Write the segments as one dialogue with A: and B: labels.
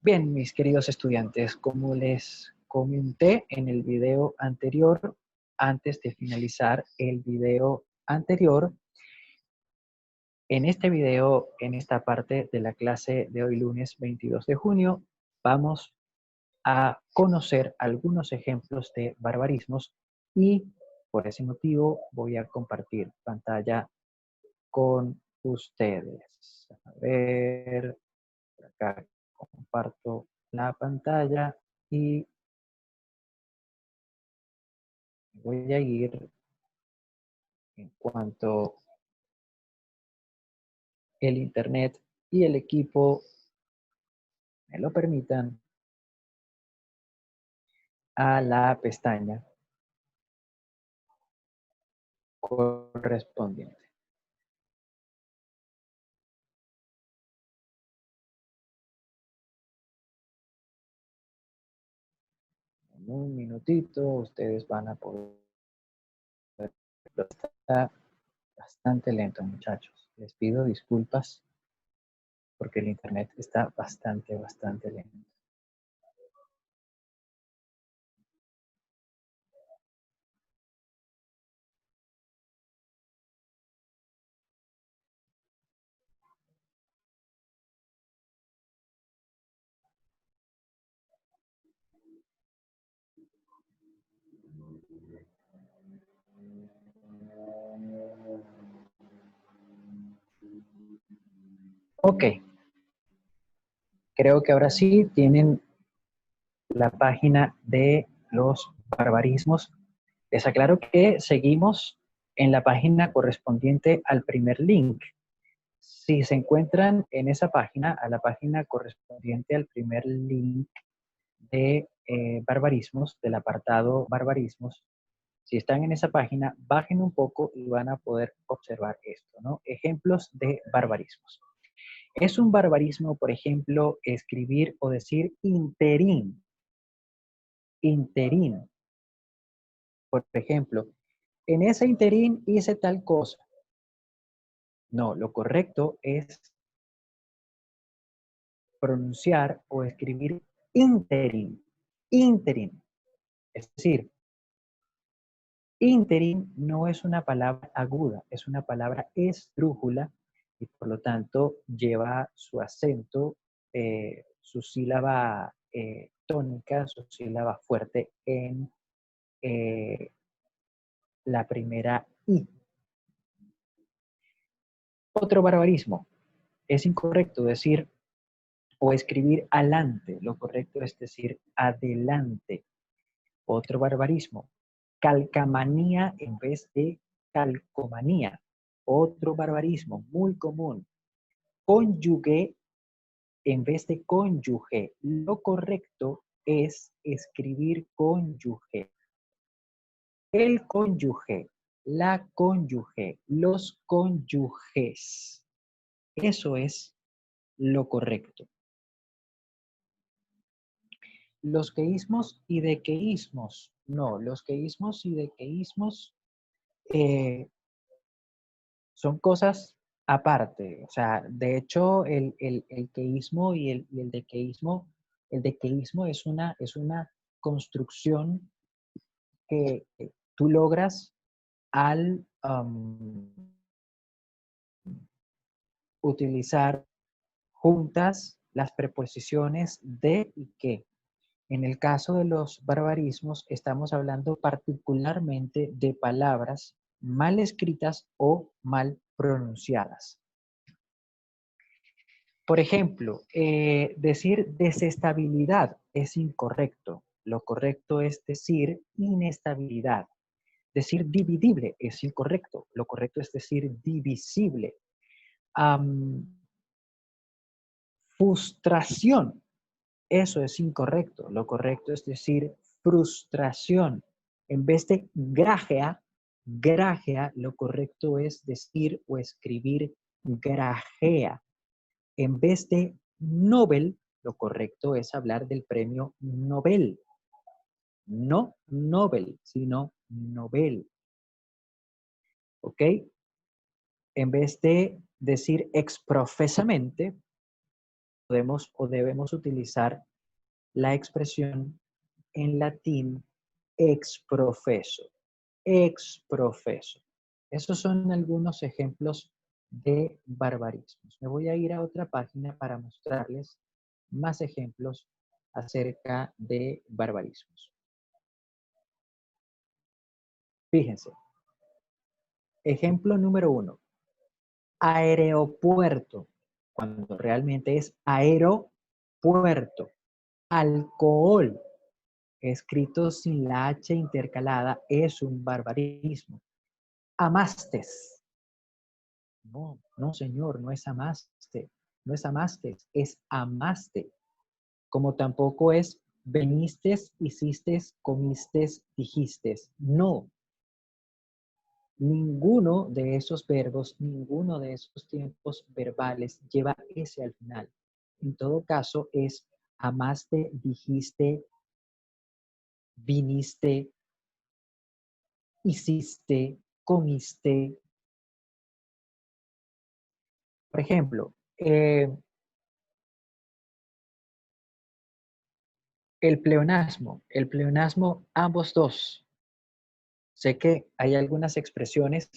A: Bien, mis queridos estudiantes, como les comenté en el video anterior, antes de finalizar el video anterior, en este video, en esta parte de la clase de hoy lunes 22 de junio, vamos a conocer algunos ejemplos de barbarismos y por ese motivo voy a compartir pantalla con ustedes. A ver, por acá comparto la pantalla y voy a ir en cuanto el internet y el equipo me lo permitan a la pestaña correspondiente. En un minutito ustedes van a poder. Está bastante lento, muchachos. Les pido disculpas porque el internet está bastante lento. Ok, creo que ahora sí tienen la página de los barbarismos. Les aclaro que seguimos en la página correspondiente al primer link. Si se encuentran en esa página, a la página correspondiente al primer link de barbarismos, del apartado barbarismos, si están en esa página, bajen un poco y van a poder observar esto, ¿no? Ejemplos de barbarismos. Es un barbarismo, por ejemplo, escribir o decir interín. Interín. Por ejemplo, en ese interín hice tal cosa. No, lo correcto es pronunciar o escribir interín. Interín. Es decir, interín no es una palabra aguda, es una palabra esdrújula y por lo tanto lleva su acento, su sílaba tónica, su sílaba fuerte en la primera I. Otro barbarismo. Es incorrecto decir o escribir alante. Lo correcto es decir adelante. Otro barbarismo. Calcamanía en vez de calcomanía. Otro barbarismo muy común. Cónyuge en vez de cónyuge. Lo correcto es escribir cónyuge. El cónyuge, la cónyuge, los cónyuges. Eso es lo correcto. Los queísmos y dequeísmos. No, los queísmos y dequeísmos son cosas aparte. O sea, de hecho, el queísmo y el dequeísmo es una construcción que tú logras al utilizar juntas las preposiciones de y que. En el caso de los barbarismos, estamos hablando particularmente de palabras mal escritas o mal pronunciadas. Por ejemplo, decir desestabilidad es incorrecto. Lo correcto es decir inestabilidad. Decir dividible es incorrecto. Lo correcto es decir divisible. Frustración, eso es incorrecto. Lo correcto es decir frustración. En vez de grajea, lo correcto es decir o escribir grajea. En vez de Nobel, lo correcto es hablar del premio Nobel. No Nobel, sino Nobel. ¿Ok? En vez de decir exprofesamente, podemos o debemos utilizar la expresión en latín ex professo. Ex professo. Esos son algunos ejemplos de barbarismos. Me voy a ir a otra página para mostrarles más ejemplos acerca de barbarismos. Fíjense. Ejemplo número 1. Aeropuerto, cuando realmente es aeropuerto. Alcohol, escrito sin la H intercalada, es un barbarismo. Amastes. No, no señor, no es amaste. No es amastes, es amaste. Como tampoco es venistes, hicistes, comistes, dijistes. No. Ninguno de esos verbos, ninguno de esos tiempos verbales lleva ese al final. En todo caso es amaste, dijiste, viniste, hiciste, comiste. Por ejemplo, el pleonasmo, ambos dos. Sé que hay algunas expresiones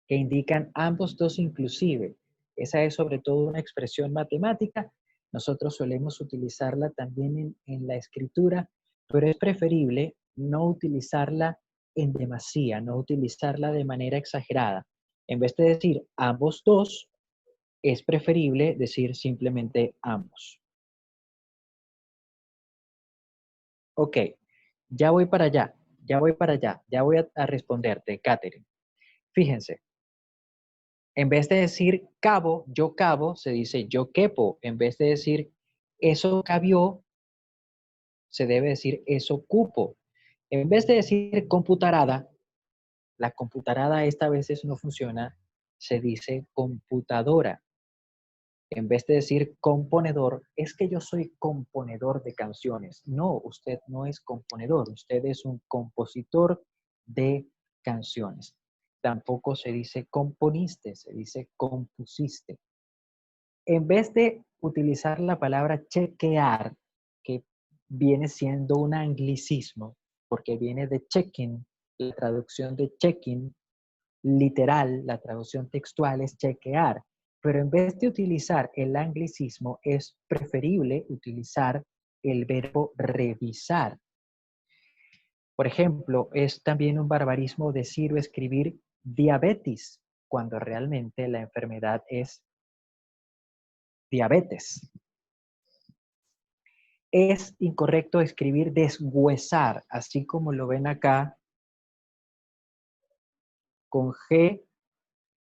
A: que indican ambos dos inclusive. Esa es sobre todo una expresión matemática. Nosotros solemos utilizarla también en la escritura, pero es preferible no utilizarla en demasía, no utilizarla de manera exagerada. En vez de decir ambos dos, es preferible decir simplemente ambos. Ok, ya voy para allá, ya voy para allá, ya voy a responderte, Katherine. Fíjense, en vez de decir cabo, yo cabo, se dice yo quepo. En vez de decir eso cabió, se debe decir eso cupo. En vez de decir computarada, la computarada esta veces no funciona, se dice computadora. En vez de decir componedor, es que yo soy componedor de canciones. No, usted no es componedor, usted es un compositor de canciones. Tampoco se dice componiste, se dice compusiste. En vez de utilizar la palabra chequear, que viene siendo un anglicismo, porque viene de checking, la traducción de checking, literal, la traducción textual es chequear, pero en vez de utilizar el anglicismo, es preferible utilizar el verbo revisar. Por ejemplo, es también un barbarismo decir o escribir diabetes, cuando realmente la enfermedad es diabetes. Es incorrecto escribir deshuesar, así como lo ven acá, con G,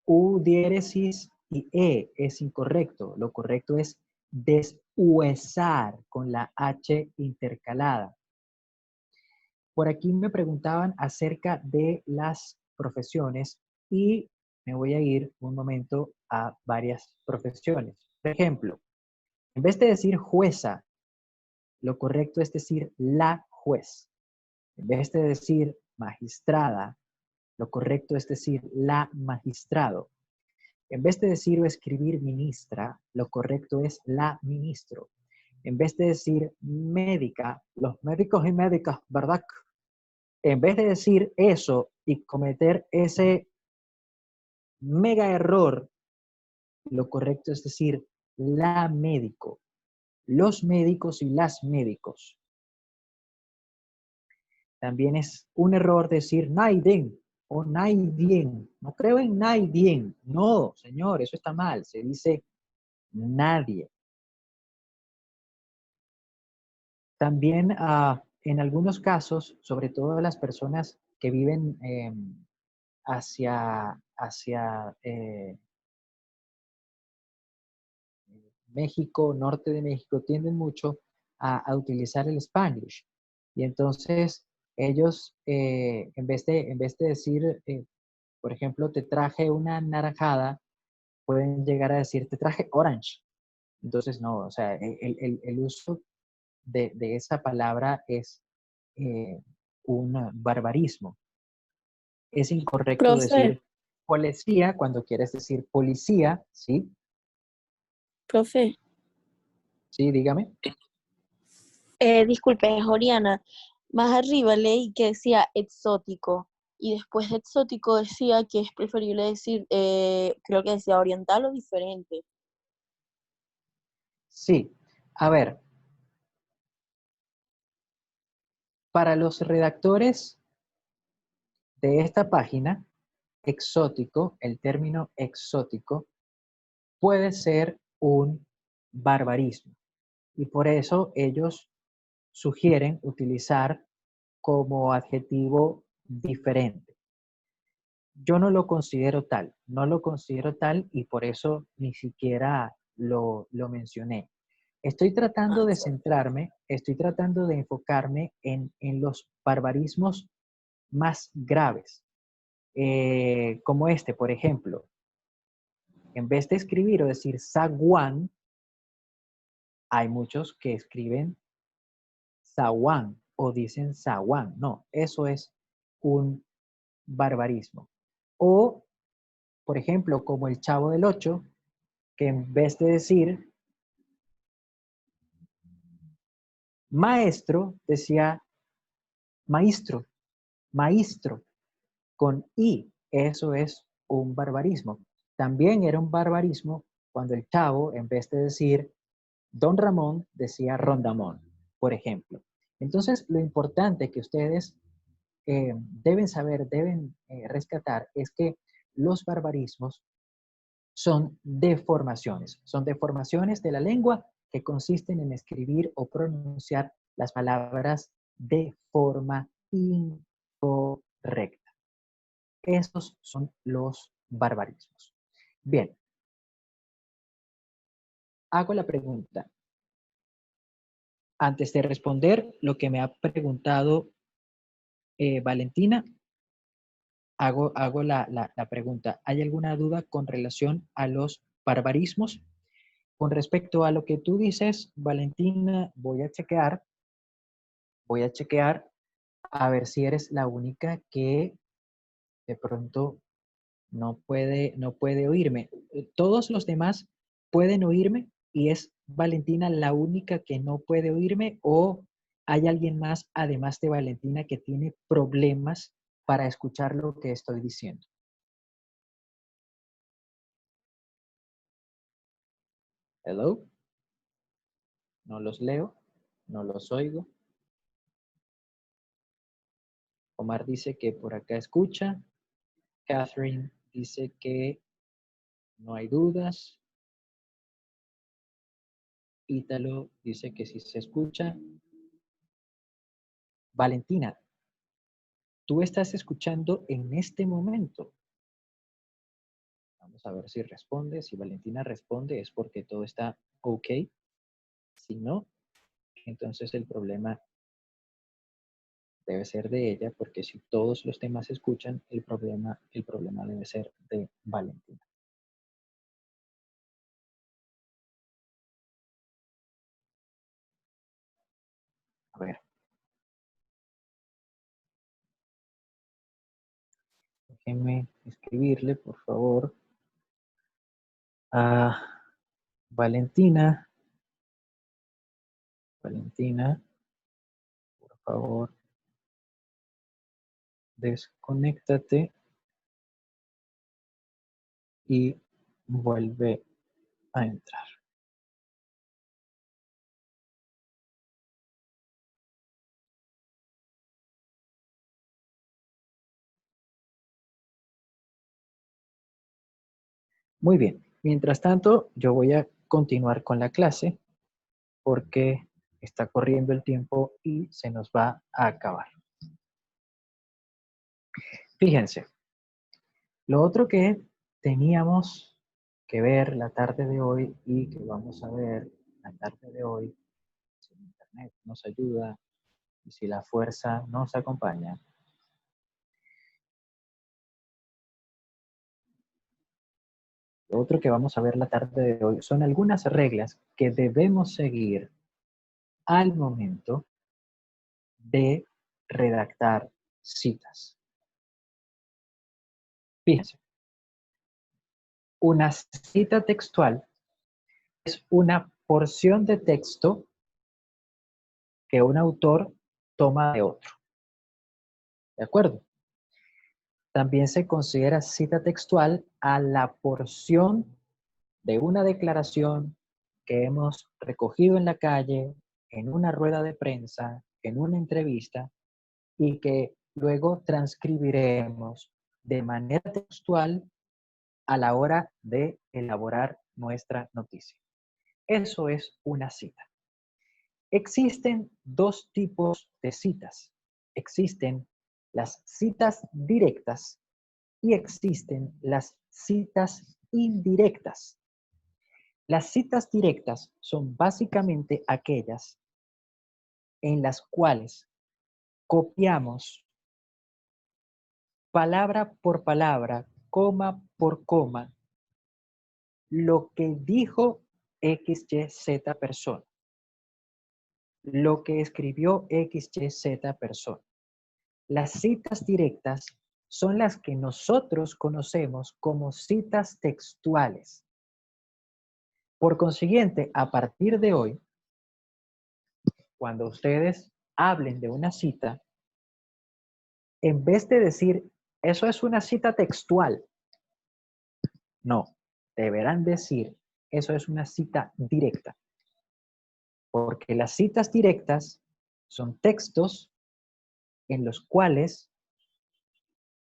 A: U diéresis y E. Es incorrecto. Lo correcto es deshuesar con la H intercalada. Por aquí me preguntaban acerca de las profesiones y me voy a ir un momento a varias profesiones. Por ejemplo, en vez de decir jueza, lo correcto es decir la juez. En vez de decir magistrada, lo correcto es decir la magistrado. En vez de decir o escribir ministra, lo correcto es la ministro. En vez de decir médica, los médicos y médicas, ¿verdad? En vez de decir eso y cometer ese mega error, lo correcto es decir la médico, los médicos y las médicos. También es un error decir Naiden o Naidien. No creo en Naidien. No, señor, eso está mal. Se dice nadie. También en algunos casos, sobre todo las personas que viven hacia México, norte de México, tienden mucho a utilizar el Spanglish. Y entonces ellos, en vez de decir, por ejemplo, te traje una naranjada, pueden llegar a decir, te traje orange. Entonces, no, o sea, el uso de esa palabra es un barbarismo. Es incorrecto
B: Profe,
A: decir policía cuando quieres decir policía, ¿sí?
B: profe,
A: Sí, dígame.
B: Disculpe, es Oriana. Más arriba leí que decía exótico y después de exótico decía que es preferible decir, creo que decía oriental o diferente.
A: Sí. A ver, para los redactores de esta página, exótico, el término exótico, puede ser un barbarismo. Y por eso ellos sugieren utilizar como adjetivo diferente. Yo no lo considero tal, no lo considero tal y por eso ni siquiera lo mencioné. Estoy tratando de centrarme, estoy tratando de enfocarme en los barbarismos más graves, como este, por ejemplo. En vez de escribir o decir zaguán, hay muchos que escriben zaguán o dicen zaguán. No, eso es un barbarismo. O, por ejemplo, como el Chavo del Ocho, que en vez de decir maestro, decía maestro, maestro, con I. Eso es un barbarismo. También era un barbarismo cuando el Chavo, en vez de decir Don Ramón, decía Rondamón, por ejemplo. Entonces, lo importante que ustedes deben saber, deben rescatar, es que los barbarismos son deformaciones de la lengua que consisten en escribir o pronunciar las palabras de forma incorrecta. Estos son los barbarismos. Bien, hago la pregunta. Antes de responder lo que me ha preguntado Valentina, hago la pregunta. ¿Hay alguna duda con relación a los barbarismos? Con respecto a lo que tú dices, Valentina, voy a chequear a ver si eres la única que de pronto no puede oírme. Todos los demás pueden oírme y es Valentina la única que no puede oírme o hay alguien más además de Valentina que tiene problemas para escuchar lo que estoy diciendo. Hello, no los leo, no los oigo. Omar dice que por acá escucha. Catherine dice que no hay dudas. Ítalo dice que sí se escucha. Valentina, tú estás escuchando en este momento. Vamos a ver si responde. Si Valentina responde es porque todo está ok. Si no, entonces el problema debe ser de ella, porque si todos los demás escuchan, el problema debe ser de Valentina. A ver. Déjenme escribirle, por favor, a Valentina. Valentina, por favor, desconéctate y vuelve a entrar. Muy bien. Mientras tanto, yo voy a continuar con la clase porque está corriendo el tiempo y se nos va a acabar. Fíjense, lo otro que teníamos que ver la tarde de hoy y que vamos a ver la tarde de hoy, si el internet nos ayuda y si la fuerza nos acompaña, lo otro que vamos a ver la tarde de hoy son algunas reglas que debemos seguir al momento de redactar citas. Fíjense, una cita textual es una porción de texto que un autor toma de otro. ¿De acuerdo? También se considera cita textual a la porción de una declaración que hemos recogido en la calle, en una rueda de prensa, en una entrevista, y que luego transcribiremos de manera textual a la hora de elaborar nuestra noticia. Eso es una cita. Existen dos tipos de citas. Existen las citas directas y existen las citas indirectas. Las citas directas son básicamente aquellas en las cuales copiamos palabra por palabra, coma por coma, lo que dijo XYZ persona, lo que escribió XYZ persona. Las citas directas son las que nosotros conocemos como citas textuales. Por consiguiente, a partir de hoy, cuando ustedes hablen de una cita, en vez de decir, eso es una cita textual, no, deberán decir, eso es una cita directa. Porque las citas directas son textos en los cuales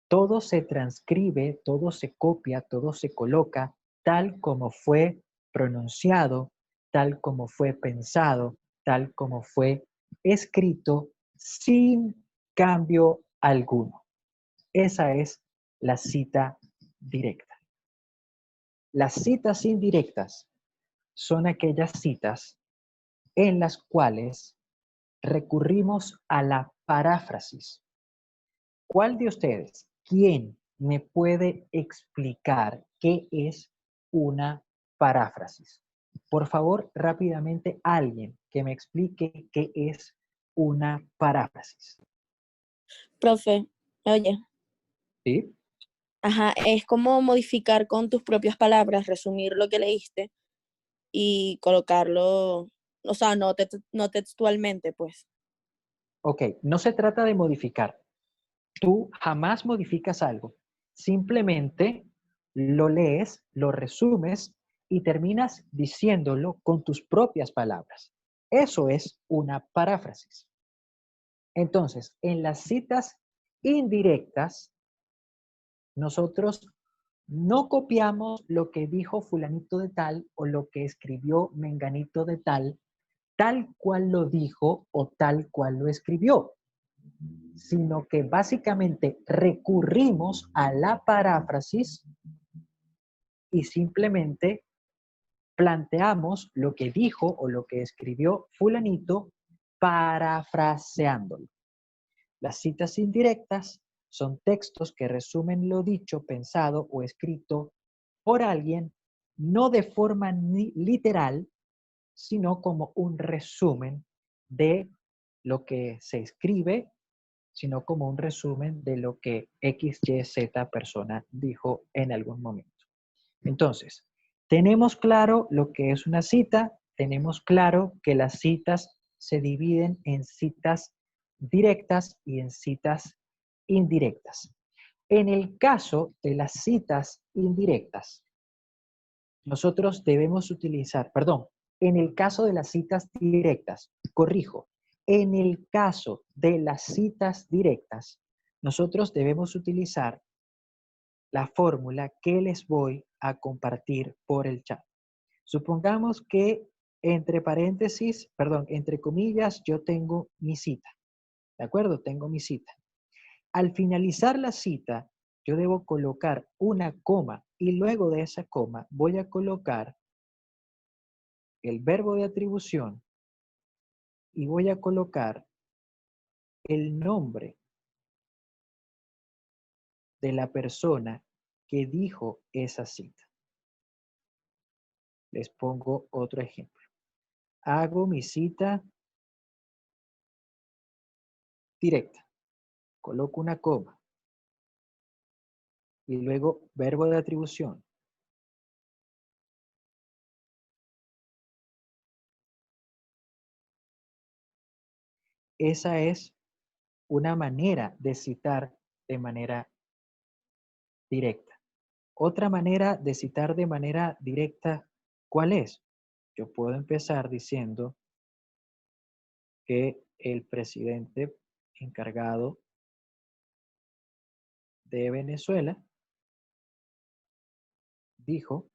A: todo se transcribe, todo se copia, todo se coloca tal como fue pronunciado, tal como fue pensado, tal como fue escrito, sin cambio alguno. Esa es la cita directa. Las citas indirectas son aquellas citas en las cuales recurrimos a la paráfrasis. ¿Cuál de ustedes, quién me puede explicar qué es una paráfrasis? Por favor, rápidamente, alguien que me explique qué es una paráfrasis.
B: Profe, oye,
A: ¿Sí?
B: ajá, es como modificar con tus propias palabras, resumir lo que leíste y colocarlo, o sea, no textualmente, pues.
A: Ok, no se trata de modificar. Tú jamás modificas algo. Simplemente lo lees, lo resumes y terminas diciéndolo con tus propias palabras. Eso es una paráfrasis. Entonces, en las citas indirectas, nosotros no copiamos lo que dijo fulanito de tal o lo que escribió menganito de tal cual lo dijo o tal cual lo escribió, sino que básicamente recurrimos a la paráfrasis y simplemente planteamos lo que dijo o lo que escribió fulanito parafraseándolo. Las citas indirectas son textos que resumen lo dicho, pensado o escrito por alguien, no de forma literal, sino como un resumen de lo que se escribe, sino como un resumen de lo que X, Y, Z persona dijo en algún momento. Entonces, tenemos claro lo que es una cita, tenemos claro que las citas se dividen en citas directas y en citas indirectas. En el caso de las citas indirectas, nosotros debemos utilizar, perdón, en el caso de las citas directas, corrijo, en el caso de las citas directas, nosotros debemos utilizar la fórmula que les voy a compartir por el chat. Supongamos que entre paréntesis, perdón, entre comillas, yo tengo mi cita. ¿De acuerdo? Tengo mi cita. Al finalizar la cita, yo debo colocar una coma y luego de esa coma voy a colocar el verbo de atribución y voy a colocar el nombre de la persona que dijo esa cita. Les pongo otro ejemplo. Hago mi cita directa. Coloco una coma y luego verbo de atribución. esa es una manera de citar de manera directa. Otra manera de citar de manera directa, ¿cuál es? Yo puedo empezar diciendo que el presidente encargado de Venezuela dijo,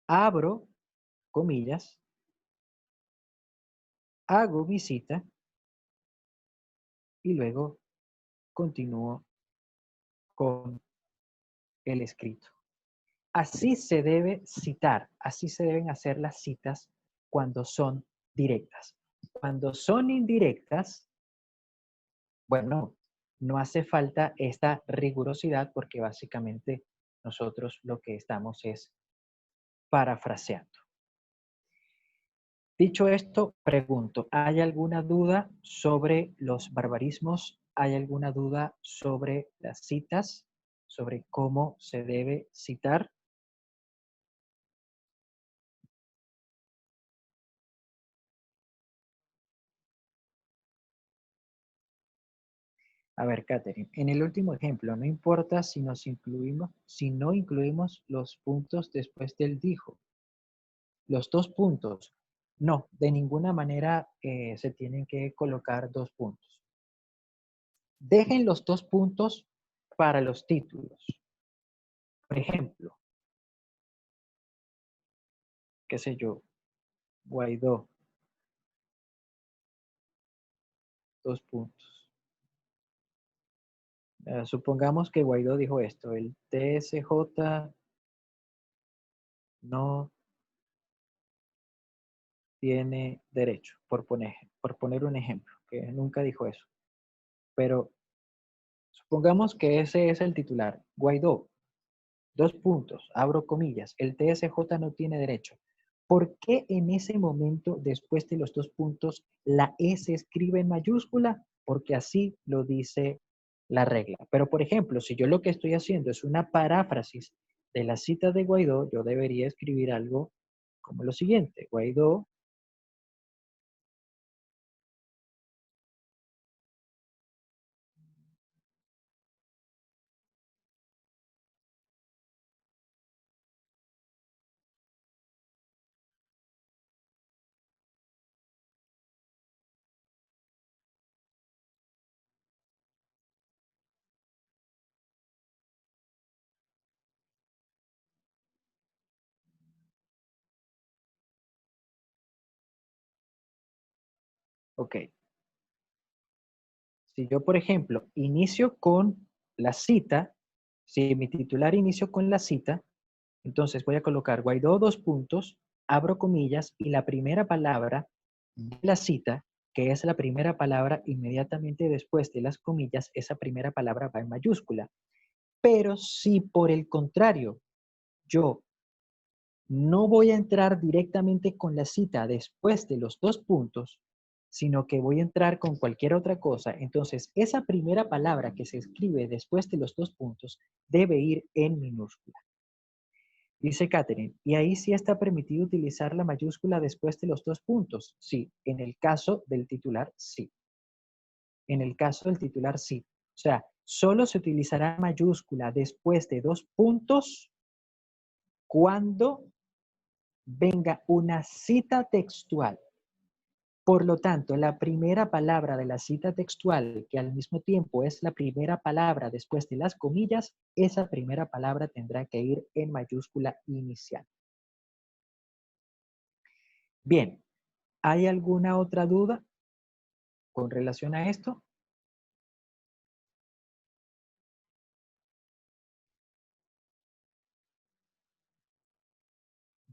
A: abro comillas, hago mi cita y luego continúo con el escrito. Así se debe citar, así se deben hacer las citas cuando son directas. Cuando son indirectas, bueno, no hace falta esta rigurosidad porque básicamente nosotros lo que estamos es parafraseando. Dicho esto, pregunto, ¿hay alguna duda sobre los barbarismos? ¿Hay alguna duda sobre las citas? ¿Sobre cómo se debe citar? A ver, Catherine, en el último ejemplo, no importa si si no incluimos los puntos después del dijo. Los 2 puntos. No, de ninguna manera se tienen que colocar 2 puntos. Dejen los 2 puntos para los títulos. Por ejemplo, qué sé yo, Guaidó, 2 puntos. Supongamos que Guaidó dijo esto, el TSJ no tiene derecho, por poner un ejemplo, que nunca dijo eso. Pero supongamos que ese es el titular. Guaidó, 2 puntos, abro comillas, el TSJ no tiene derecho. ¿Por qué en ese momento, después de los 2 puntos, la E se escribe en mayúscula? Porque así lo dice la regla. Pero, por ejemplo, si yo lo que estoy haciendo es una paráfrasis de la cita de Guaidó, yo debería escribir algo como lo siguiente. Guaidó ok. Si yo, por ejemplo, inicio con la cita, si mi titular inicio con la cita, entonces voy a colocar Guaidó 2 puntos, abro comillas y la primera palabra de la cita, que es la primera palabra inmediatamente después de las comillas, esa primera palabra va en mayúscula. Pero si por el contrario yo no voy a entrar directamente con la cita después de los 2 puntos, sino que voy a entrar con cualquier otra cosa, entonces esa primera palabra que se escribe después de los 2 puntos debe ir en minúscula. Dice Catherine, ¿y ahí sí está permitido utilizar la mayúscula después de los 2 puntos? Sí, en el caso del titular, sí. En el caso del titular, sí. O sea, solo se utilizará mayúscula después de 2 puntos cuando venga una cita textual. Por lo tanto, la primera palabra de la cita textual, que al mismo tiempo es la primera palabra después de las comillas, esa primera palabra tendrá que ir en mayúscula inicial. Bien, ¿hay alguna otra duda con relación a esto?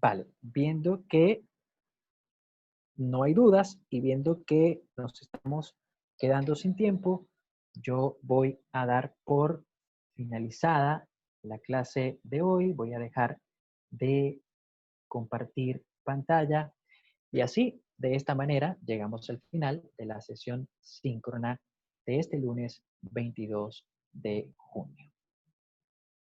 A: Vale, viendo que no hay dudas y viendo que nos estamos quedando sin tiempo, yo voy a dar por finalizada la clase de hoy. Voy a dejar de compartir pantalla y así, de esta manera, llegamos al final de la sesión síncrona de este lunes 22 de junio.